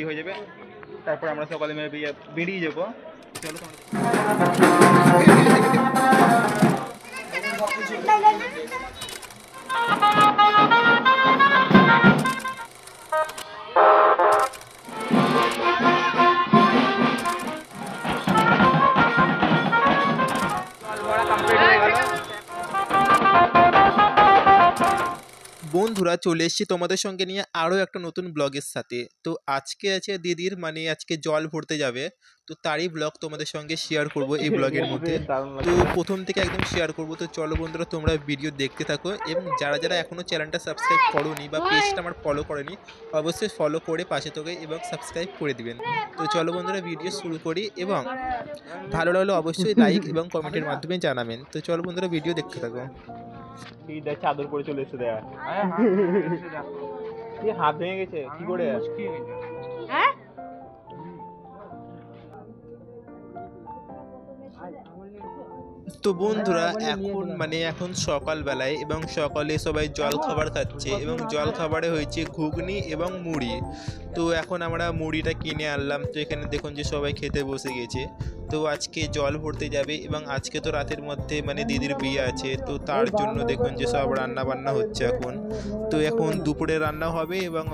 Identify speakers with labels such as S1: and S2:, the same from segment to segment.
S1: হয়ে যাবে, তারপর আমরা সকালে মিলে বেরিয়ে যাবো। চলো বন্ধুরা, চলে এসেছি তোমাদের সঙ্গে নিয়ে আরও একটা নতুন ব্লগের সাথে। তো আজকে আছে দিদির, মানে আজকে জল ভরতে যাবে, তো তারই ব্লগ তোমাদের সঙ্গে শেয়ার করব এই ব্লগের মধ্যে। তো প্রথম থেকে একদম শেয়ার করব। তো চলো বন্ধুরা, তোমরা ভিডিও দেখতে থাকো, এবং যারা যারা এখনও চ্যানেলটা সাবস্ক্রাইব করোনি বা পেজটা আমার ফলো করেনি, অবশ্যই ফলো করে পাশে থেকে এবং সাবস্ক্রাইব করে দিবেন। তো চলো বন্ধুরা, ভিডিও শুরু করি, এবং ভালো লাগলে অবশ্যই লাইক এবং কমেন্টের মাধ্যমে জানাবেন। তো চলো বন্ধুরা, ভিডিও দেখতে থাকো। এই দেখ, চাদর পরে চলে এসে দেয়া, হাত ভেঙে গেছে কি করে? হ্যাঁ, তো বন্ধুরা এখন সকালবেলায়, এবং সকালে সবাই জল খাবার খাচ্ছে, এবং জল খাবারে হয়েছে ঘুগনি এবং মুড়ি। তো এখন আমরা মুড়িটা কিনে আনলাম। তো এখানে দেখুন যে সবাই খেতে বসে গেছে। তো আজকে জল ভরতে যাবে, এবং আজকে তো রাতের মধ্যে দিদির বিয়ে আছে, তো তার জন্য দেখুন যে সব রান্না বান্না হচ্ছে এখন। তো এখন দুপুরে রান্না হবে, এবং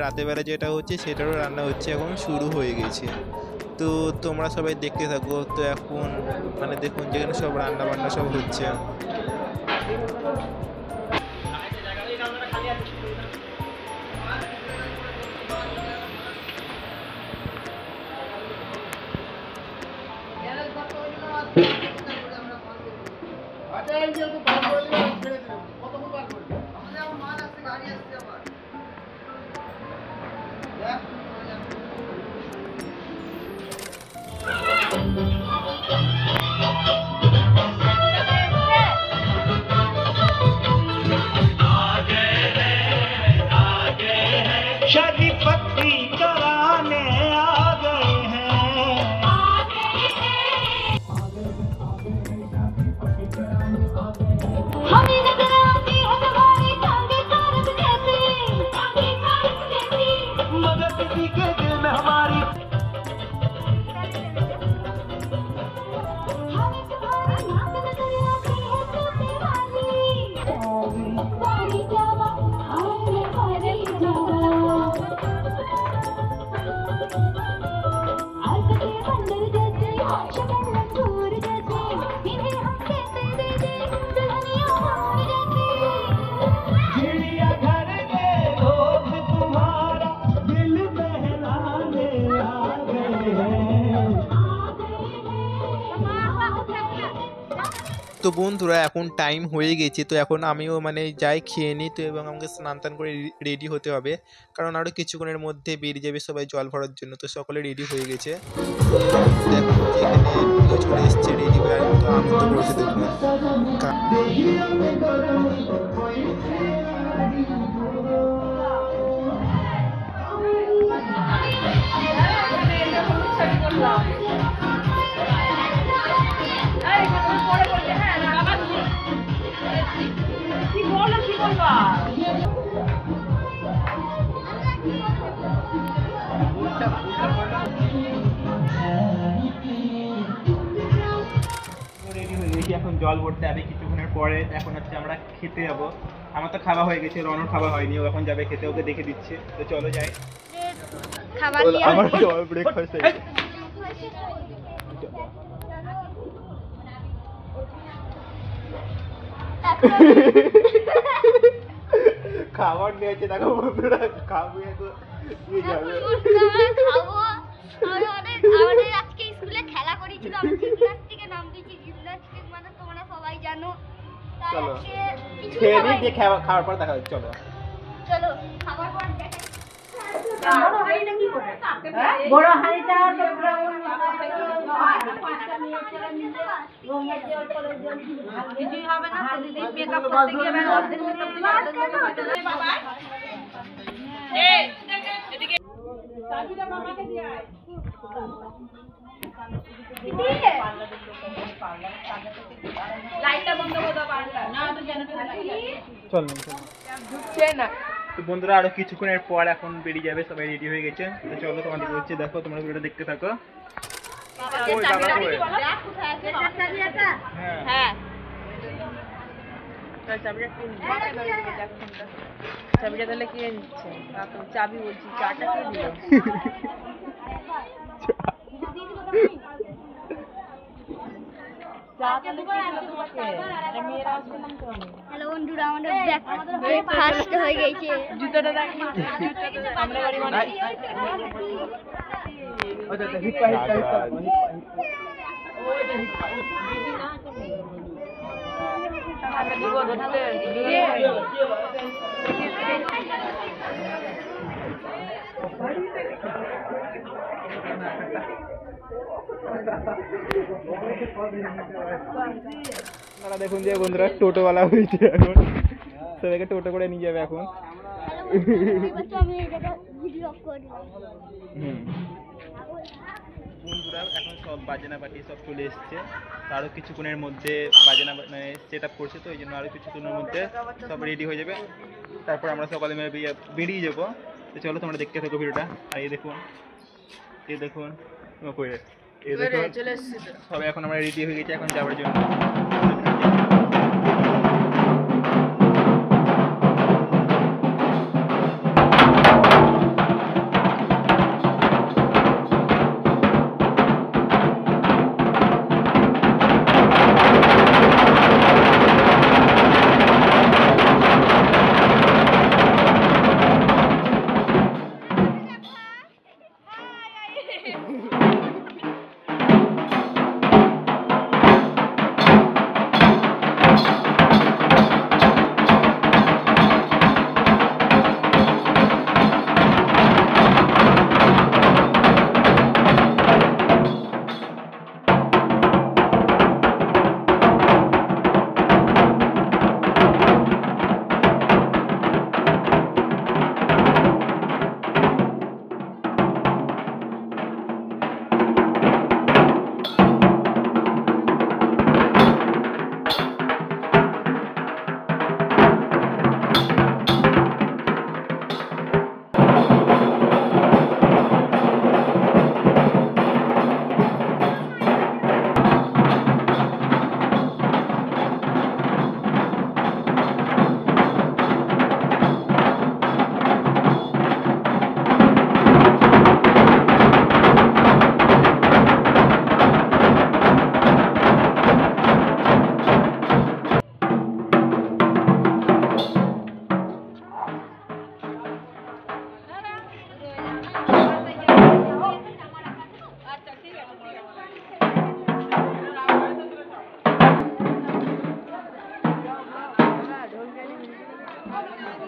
S1: রাতের বেলা যেটা হচ্ছে সেটারও রান্না হচ্ছে, এখন শুরু হয়ে গেছে। তো তোমরা সবাই দেখতে থাকো। তো এখন দেখুন যেখানে সব রান্না বান্না সব হচ্ছে। তো বন্ধুরা, এখন টাইম হয়ে গেছে। তো এখন আমিও যাই খেয়ে নিই। তো এবং আমাকে স্নান টান করে রেডি হতে হবে, কারণ আরও কিছুক্ষণের মধ্যে বেরিয়ে যাবে সবাই জল ভরার জন্য। তো সকলে রেডি হয়ে গেছে। দেখুন এখানে চলে এসছে রেডি হয়ে, তো আনন্দ করছে দেখুন। এখন জল ভরতে যাবে কিছুক্ষণের পরে। এখন হচ্ছে আমরা খেতে যাবো। আমার তো খাওয়া হয়ে গেছে, রনর খাওয়া হয়নি, ও এখন যাবে খেতে, ওকে দেখে দিচ্ছে। তো চলো যাই। আমার ব্রেকফাস্ট হয়ে গেছে। খাবার নিয়েছে, দেখো বন্ধুরা, খাবো এখন নিয়ে যাবে।
S2: আমাদের আজকে স্কুলে খেলা করেছিল, আমি জিমন্যাস্টিকে নাম দিয়েছি। জিমন্যাস্টিক মানে তোমরা সবাই জানো।
S1: চলো খেয়ে নিই, দিয়ে খাওয়ার পর দেখা হচ্ছে। চলো
S2: চলো খাবার পর দেখে।
S3: বড় হাড়িটা কিছুই হবে না। দিদি মেকআপ করতে গিয়ে লাইটটা বন্ধ করে দাও। পারলা না তো জানো ঢুকছে না।
S1: তো বন্ধুরা আরো কিছুক্ষণের পর এখন বেরিয়ে যাবে, সবাই রেডি হয়ে গেছে। তো চলো তোমাদের হচ্ছে, দেখো তোমরা ভিডিওটা দেখতে থাকো। ওই দাদা কই? হ্যাঁ
S3: চাবিটা তাহলে কে নিচ্ছে? চাবি বলছি, চাটা কে দিল?
S2: হ্যালো বন্ধুরা, আমাদের ব্রেকফাস্ট হয়ে গেছে।
S3: জুতোটা দেখ, আমরা বাড়ি মানে
S1: তারা দেখুন যে বন্ধুরা টোটোওয়ালা হয়েছে, এখন সবাইকে টোটো করে নিয়ে যাবে এখন।
S2: আমি এটা ভিডিও করি।
S1: বন্ধুরা এখন সব বাজনা পার্টি সব চলে এসছে, তো আরও কিছুক্ষণের মধ্যে বাজনা মানে সেট আপ করছে, তো এই জন্য আরও কিছুক্ষণের মধ্যে সব রেডি হয়ে যাবে, তারপর আমরা সকালে বেরিয়ে যাবো। তো চলো তোমরা দেখতে থাকো ভিডিওটা। আর এই দেখুন এই দেখুন সবাই এখন আমরা রেডি হয়ে গেছি এখন যাওয়ার জন্য।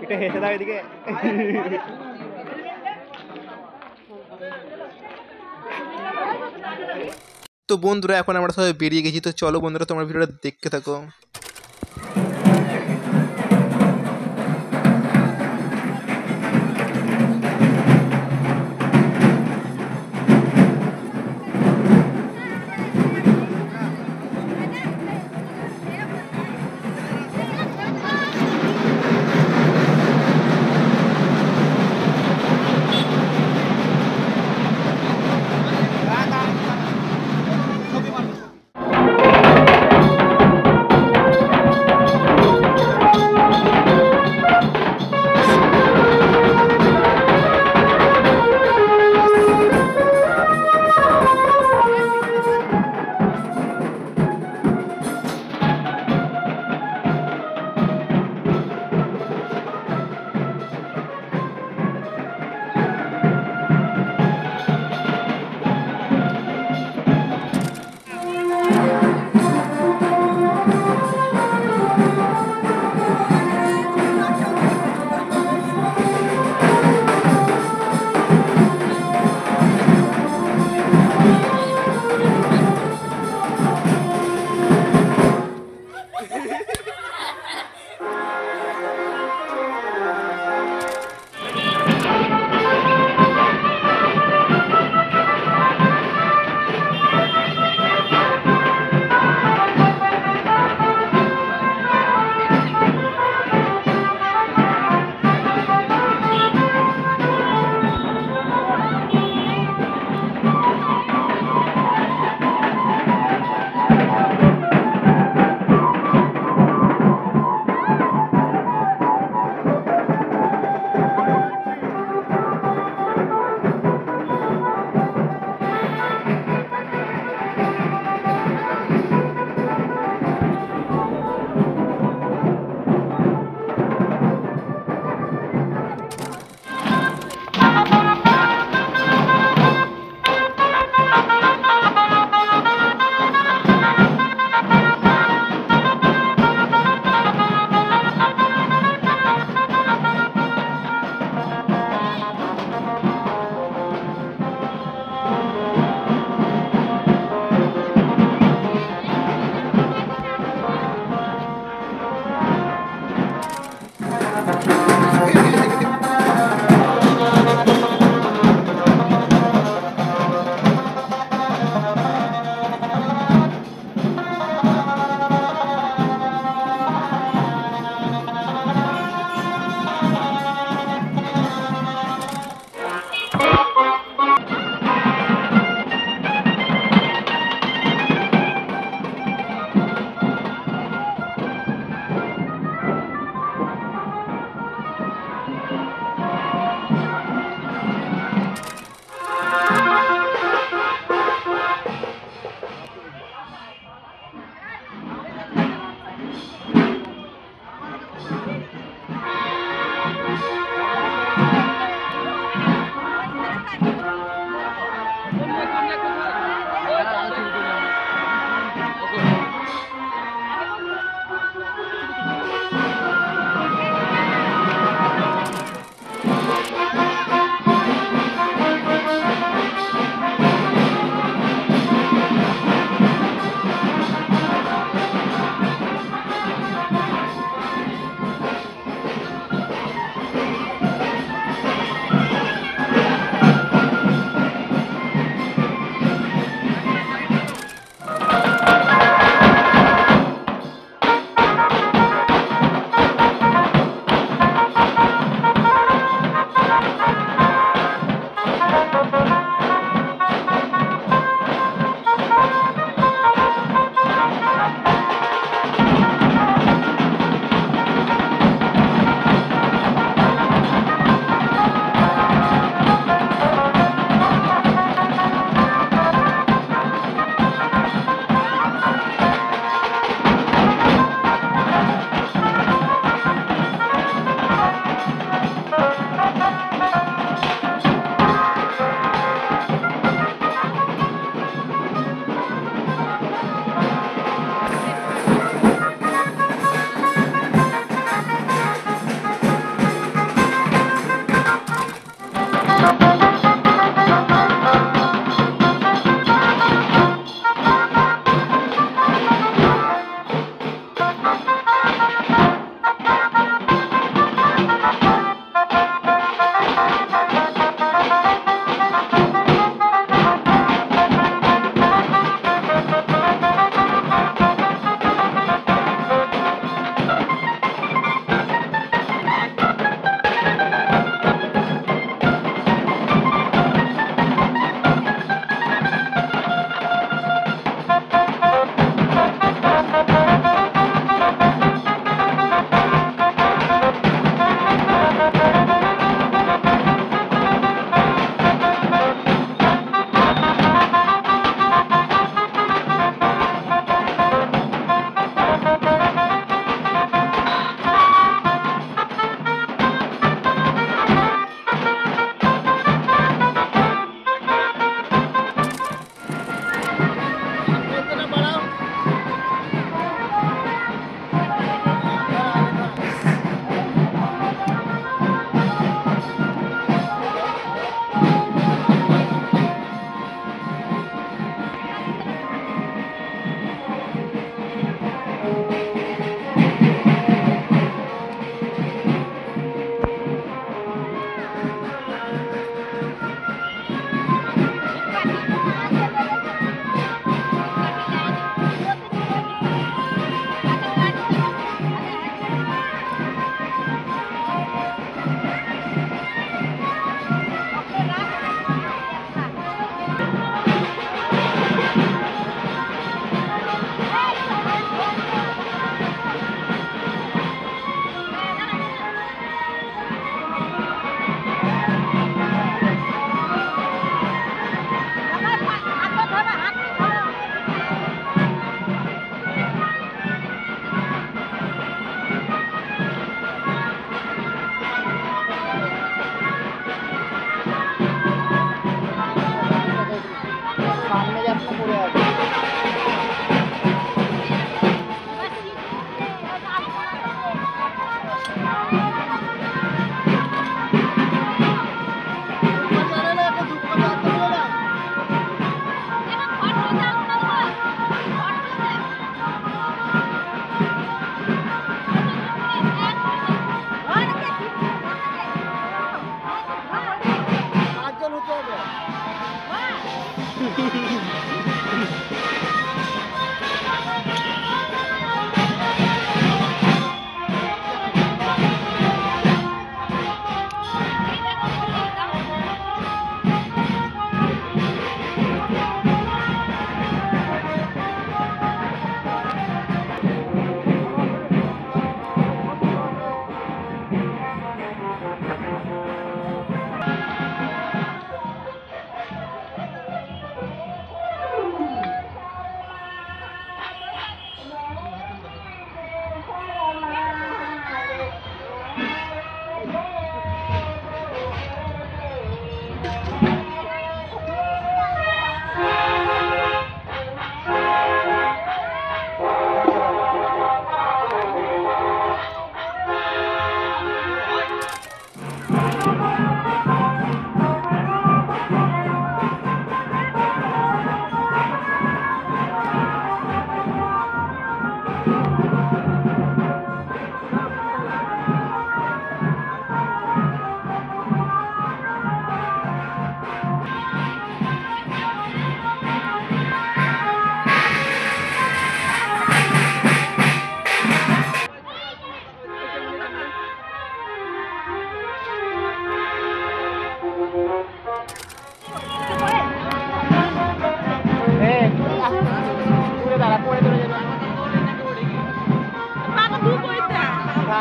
S1: এটা হেসে দাও এদিকে। তো বন্ধুরা এখন আমরা সবাই বেরিয়ে গেছি, তো চলো বন্ধুরা তোমরা ভিডিওটা দেখতে থাকো।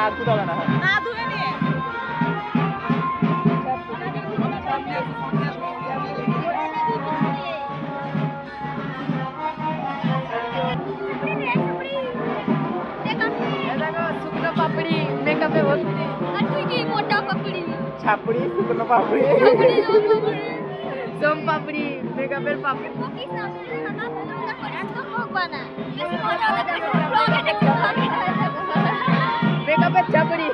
S1: হাত ধুতে হবে না।
S3: না ধুয়ে নিয়ে দেখো শুকনো পাপড়ি মেকআপে ভর্তি।
S2: আর তুই কি মোটা পাপড়ি?
S1: ছাপড়ি শুকনো পাপড়ি।
S3: সোম পাপড়ি মেকআপের পাপড়ি।
S2: বকিস না, না না করে একদম ভগবা না। বেশি মজা লাগে ব্লগে দেখতে ভালো।
S3: মেকআপের চাপড়ি।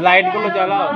S1: লাইট গুলো জ্বালাও।